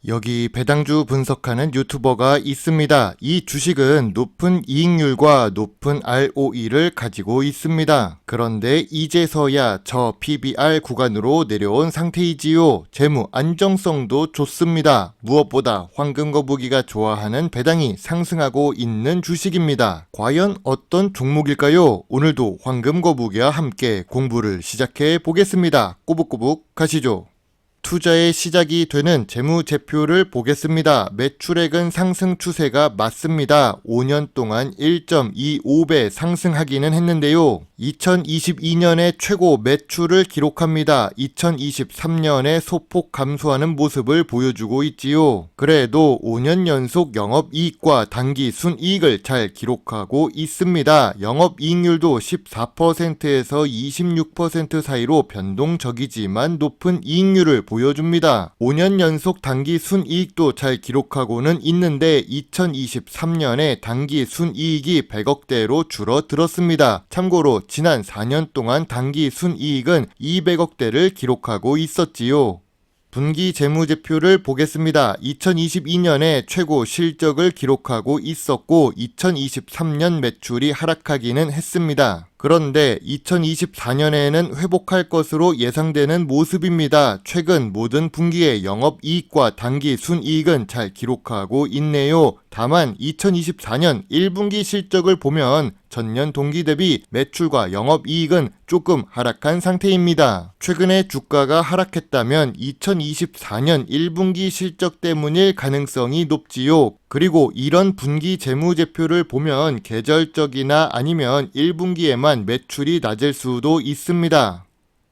여기 배당주 분석하는 유튜버가 있습니다. 이 주식은 높은 이익률과 높은 ROE를 가지고 있습니다. 그런데 이제서야 저 PBR 구간으로 내려온 상태이지요. 재무 안정성도 좋습니다. 무엇보다 황금거북이가 좋아하는 배당이 상승하고 있는 주식입니다. 과연 어떤 종목일까요? 오늘도 황금거북이와 함께 공부를 시작해 보겠습니다. 꼬북꼬북 가시죠. 투자의 시작이 되는 재무제표를 보겠습니다. 매출액은 상승 추세가 맞습니다. 5년 동안 1.25배 상승하기는 했는데요. 2022년에 최고 매출을 기록합니다. 2023년에 소폭 감소하는 모습을 보여주고 있지요. 그래도 5년 연속 영업이익과 당기 순이익을 잘 기록하고 있습니다. 영업이익률도 14%에서 26% 사이로 변동적이지만 높은 이익률을 보여줍니다. 5년 연속 당기 순이익도 잘 기록하고는 있는데 2023년에 당기 순이익이 100억대로 줄어들었습니다. 참고로 지난 4년 동안 당기 순이익은 200억대를 기록하고 있었지요. 분기 재무제표를 보겠습니다. 2022년에 최고 실적을 기록하고 있었고 2023년 매출이 하락하기는 했습니다. 그런데 2024년에는 회복할 것으로 예상되는 모습입니다. 최근 모든 분기의 영업이익과 당기 순이익은 잘 기록하고 있네요. 다만 2024년 1분기 실적을 보면 전년 동기 대비 매출과 영업이익은 조금 하락한 상태입니다. 최근에 주가가 하락했다면 2024년 1분기 실적 때문일 가능성이 높지요. 그리고 이런 분기 재무제표를 보면 계절적이나 아니면 1분기에만 매출이 낮을 수도 있습니다.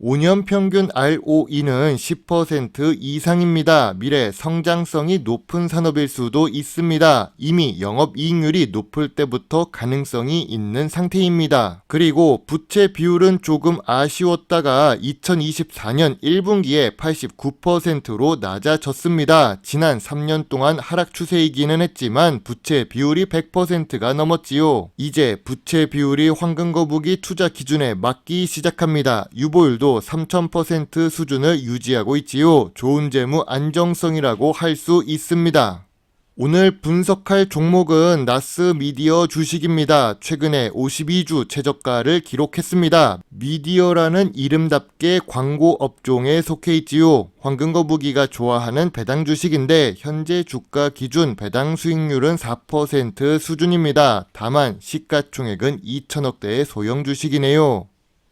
5년 평균 ROE는 10% 이상입니다. 미래 성장성이 높은 산업일 수도 있습니다. 이미 영업이익률이 높을 때부터 가능성이 있는 상태입니다. 그리고 부채 비율은 조금 아쉬웠다가 2024년 1분기에 89%로 낮아졌습니다. 지난 3년 동안 하락 추세이기는 했지만 부채 비율이 100%가 넘었지요. 이제 부채 비율이 황금거북이 투자 기준에 맞기 시작합니다. 유보율도 3000% 수준을 유지하고 있지요. 좋은 재무 안정성이라고 할 수 있습니다. 오늘 분석할 종목은 나스미디어 주식입니다. 최근에 52주 최저가를 기록했습니다. 미디어라는 이름답게 광고 업종에 속해 있지요. 황금거북이가 좋아하는 배당 주식인데 현재 주가 기준 배당 수익률은 4% 수준입니다. 다만 시가총액은 2천억대의 소형 주식이네요.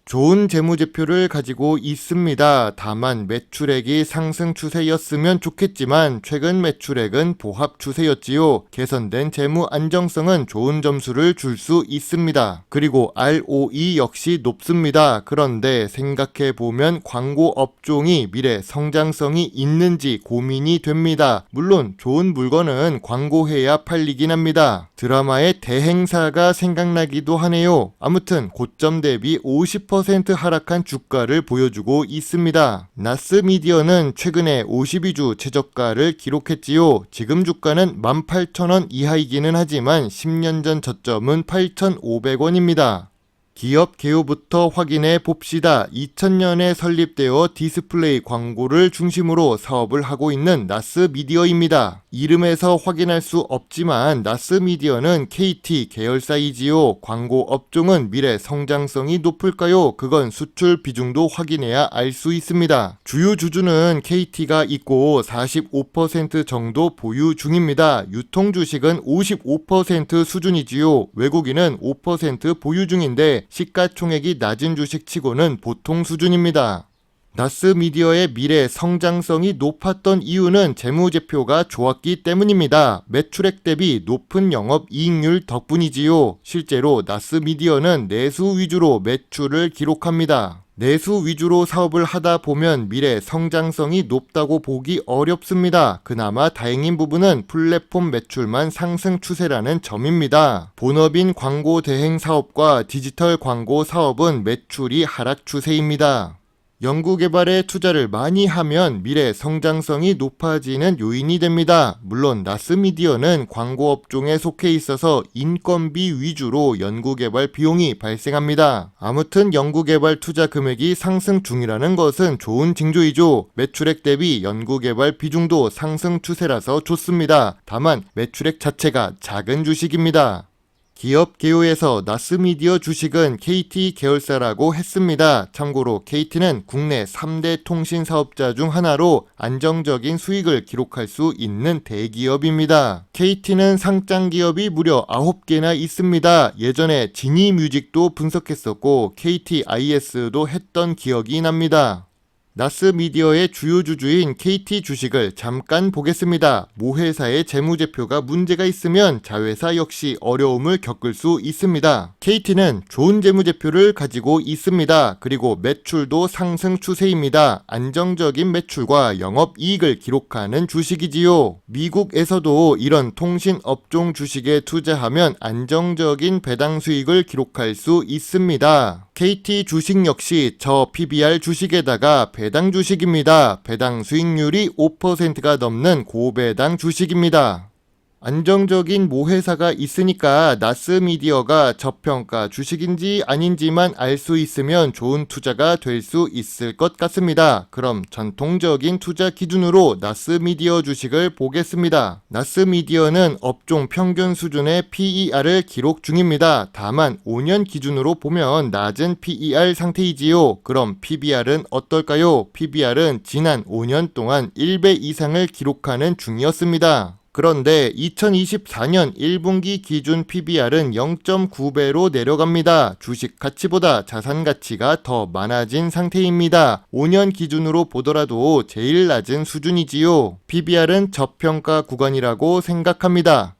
좋은 재무제표를 가지고 있습니다. 다만 매출액이 상승 추세였으면 좋겠지만 최근 매출액은 보합 추세였지요. 개선된 재무 안정성은 좋은 점수를 줄 수 있습니다. 그리고 ROE 역시 높습니다. 그런데 생각해보면 광고 업종이 미래 성장성이 있는지 고민이 됩니다. 물론 좋은 물건은 광고해야 팔리긴 합니다. 드라마의 대행사가 생각나기도 하네요. 아무튼 고점 대비 50% 하락한 주가를 보여주고 있습니다. 나스미디어는 최근에 52주 최저가를 기록했지요. 지금 주가는 18,000원 이하이기는 하지만 10년 전 저점은 8,500원입니다. 기업 개요부터 확인해 봅시다. 2000년에 설립되어 디스플레이 광고를 중심으로 사업을 하고 있는 나스미디어입니다. 이름에서 확인할 수 없지만 나스미디어는 KT 계열사이지요. 광고 업종은 미래 성장성이 높을까요? 그건 수출 비중도 확인해야 알 수 있습니다. 주요 주주는 KT가 있고 45% 정도 보유 중입니다. 유통 주식은 55% 수준이지요. 외국인은 5% 보유 중인데 시가총액이 낮은 주식치고는 보통 수준입니다. 나스미디어의 미래 성장성이 높았던 이유는 재무제표가 좋았기 때문입니다. 매출액 대비 높은 영업이익률 덕분이지요. 실제로 나스미디어는 내수 위주로 매출을 기록합니다. 내수 위주로 사업을 하다 보면 미래 성장성이 높다고 보기 어렵습니다. 그나마 다행인 부분은 플랫폼 매출만 상승 추세라는 점입니다. 본업인 광고 대행 사업과 디지털 광고 사업은 매출이 하락 추세입니다. 연구개발에 투자를 많이 하면 미래 성장성이 높아지는 요인이 됩니다. 물론 나스미디어는 광고업종에 속해 있어서 인건비 위주로 연구개발 비용이 발생합니다. 아무튼 연구개발 투자 금액이 상승 중이라는 것은 좋은 징조이죠. 매출액 대비 연구개발 비중도 상승 추세라서 좋습니다. 다만 매출액 자체가 작은 주식입니다. 기업 개요에서 나스미디어 주식은 KT 계열사라고 했습니다. 참고로 KT는 국내 3대 통신 사업자 중 하나로 안정적인 수익을 기록할 수 있는 대기업입니다. KT는 상장 기업이 무려 9개나 있습니다. 예전에 지니뮤직도 분석했었고 KTIS도 했던 기억이 납니다. 나스미디어의 주요 주주인 KT 주식을 잠깐 보겠습니다. 모 회사의 재무제표가 문제가 있으면 자회사 역시 어려움을 겪을 수 있습니다. KT는 좋은 재무제표를 가지고 있습니다. 그리고 매출도 상승 추세입니다. 안정적인 매출과 영업이익을 기록하는 주식이지요. 미국에서도 이런 통신업종 주식에 투자하면 안정적인 배당 수익을 기록할 수 있습니다. KT 주식 역시 저 PBR 주식에다가 배당 주식입니다. 배당 수익률이 5%가 넘는 고배당 주식입니다. 안정적인 모 회사가 있으니까 나스미디어가 저평가 주식인지 아닌지만 알 수 있으면 좋은 투자가 될 수 있을 것 같습니다. 그럼 전통적인 투자 기준으로 나스미디어 주식을 보겠습니다. 나스미디어는 업종 평균 수준의 PER을 기록 중입니다. 다만 5년 기준으로 보면 낮은 PER 상태이지요. 그럼 PBR은 어떨까요? PBR은 지난 5년 동안 1배 이상을 기록하는 중이었습니다. 그런데 2024년 1분기 기준 PBR은 0.9배로 내려갑니다. 주식 가치보다 자산 가치가 더 많아진 상태입니다. 5년 기준으로 보더라도 제일 낮은 수준이지요. PBR은 저평가 구간이라고 생각합니다.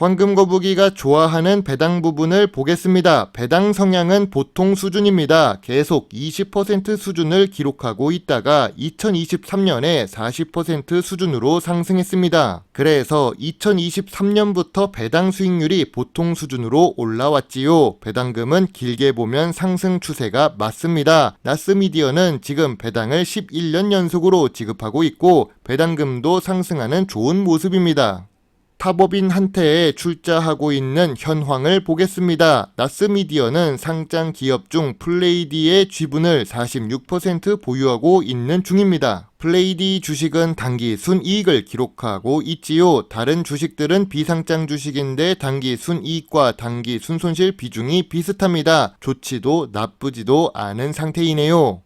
황금거북이가 좋아하는 배당 부분을 보겠습니다. 배당 성향은 보통 수준입니다. 계속 20% 수준을 기록하고 있다가 2023년에 40% 수준으로 상승했습니다. 그래서 2023년부터 배당 수익률이 보통 수준으로 올라왔지요. 배당금은 길게 보면 상승 추세가 맞습니다. 나스미디어는 지금 배당을 11년 연속으로 지급하고 있고 배당금도 상승하는 좋은 모습입니다. 탑업인한테 출자하고 있는 현황을 보겠습니다. 나스미디어는 상장 기업 중 플레이디의 지분을 46% 보유하고 있는 중입니다. 플레이디 주식은 단기 순이익을 기록하고 있지요. 다른 주식들은 비상장 주식인데 단기 순이익과 단기 순손실 비중이 비슷합니다. 좋지도 나쁘지도 않은 상태이네요.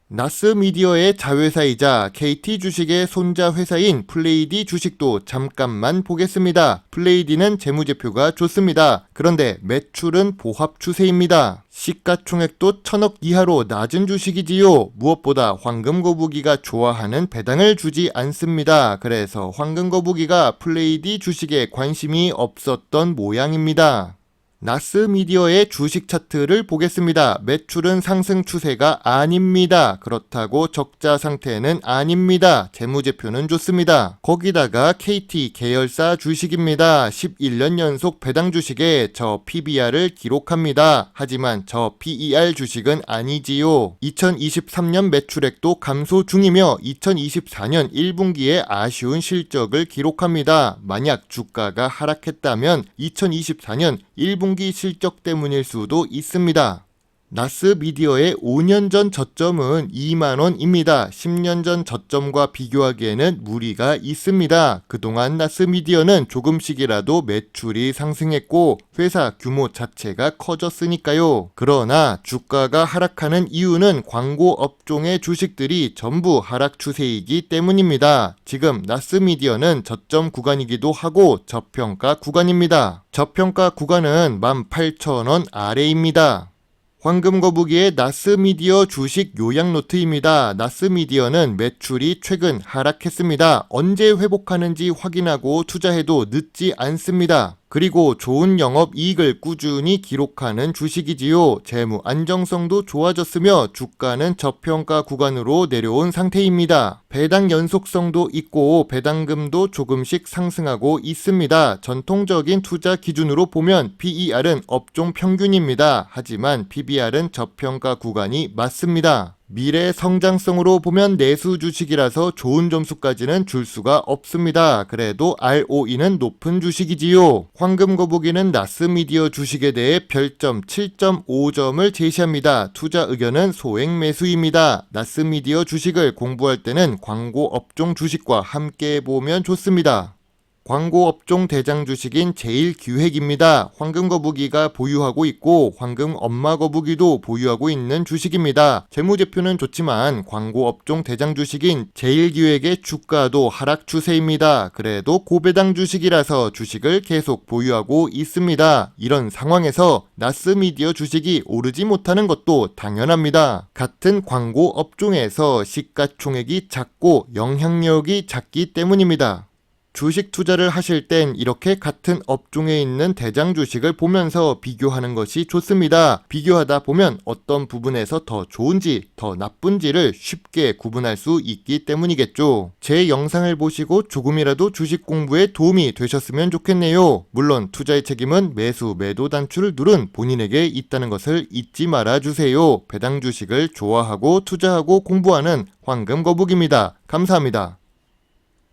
나스미디어의 자회사이자 KT 주식의 손자 회사인 플레이디 주식도 잠깐만 보겠습니다. 플레이디는 재무제표가 좋습니다. 그런데 매출은 보합 추세입니다. 시가총액도 1000억 이하로 낮은 주식이지요. 무엇보다 황금거북이가 좋아하는 배당을 주지 않습니다. 그래서 황금거북이가 플레이디 주식에 관심이 없었던 모양입니다. 나스미디어의 주식 차트를 보겠습니다. 매출은 상승 추세가 아닙니다. 그렇다고 적자 상태는 아닙니다. 재무제표는 좋습니다. 거기다가 KT 계열사 주식입니다. 11년 연속 배당 주식에 저 PBR을 기록합니다. 하지만 저 PER 주식은 아니지요. 2023년 매출액도 감소 중이며 2024년 1분기에 아쉬운 실적을 기록합니다. 만약 주가가 하락했다면 2024년 1분기 실적 때문일 수도 있습니다. 나스미디어의 5년 전 저점은 2만원입니다. 10년 전 저점과 비교하기에는 무리가 있습니다. 그동안 나스미디어는 조금씩이라도 매출이 상승했고 회사 규모 자체가 커졌으니까요. 그러나 주가가 하락하는 이유는 광고 업종의 주식들이 전부 하락 추세이기 때문입니다. 지금 나스미디어는 저점 구간이기도 하고 저평가 구간입니다. 저평가 구간은 18,000원 아래입니다. 황금거북이의 나스미디어 주식 요약 노트입니다. 나스미디어는 매출이 최근 하락했습니다. 언제 회복하는지 확인하고 투자해도 늦지 않습니다. 그리고 좋은 영업이익을 꾸준히 기록하는 주식이지요. 재무 안정성도 좋아졌으며 주가는 저평가 구간으로 내려온 상태입니다. 배당 연속성도 있고 배당금도 조금씩 상승하고 있습니다. 전통적인 투자 기준으로 보면 PER은 업종 평균입니다. 하지만 PBR은 저평가 구간이 맞습니다. 미래 성장성으로 보면 내수 주식이라서 좋은 점수까지는 줄 수가 없습니다. 그래도 ROE는 높은 주식이지요. 황금거북이는 나스미디어 주식에 대해 별점 7.5점을 제시합니다. 투자 의견은 소액 매수입니다. 나스미디어 주식을 공부할 때는 광고 업종 주식과 함께 보면 좋습니다. 광고 업종 대장 주식인 제일기획입니다. 황금거북이가 보유하고 있고 황금 엄마거북이도 보유하고 있는 주식입니다. 재무제표는 좋지만 광고 업종 대장 주식인 제일기획의 주가도 하락 추세입니다. 그래도 고배당 주식이라서 주식을 계속 보유하고 있습니다. 이런 상황에서 나스미디어 주식이 오르지 못하는 것도 당연합니다. 같은 광고 업종에서 시가총액이 작고 영향력이 작기 때문입니다. 주식 투자를 하실 땐 이렇게 같은 업종에 있는 대장 주식을 보면서 비교하는 것이 좋습니다. 비교하다 보면 어떤 부분에서 더 좋은지 더 나쁜지를 쉽게 구분할 수 있기 때문이겠죠. 제 영상을 보시고 조금이라도 주식 공부에 도움이 되셨으면 좋겠네요. 물론 투자의 책임은 매수 매도 단추를 누른 본인에게 있다는 것을 잊지 말아 주세요. 배당 주식을 좋아하고 투자하고 공부하는 황금거북입니다. 감사합니다.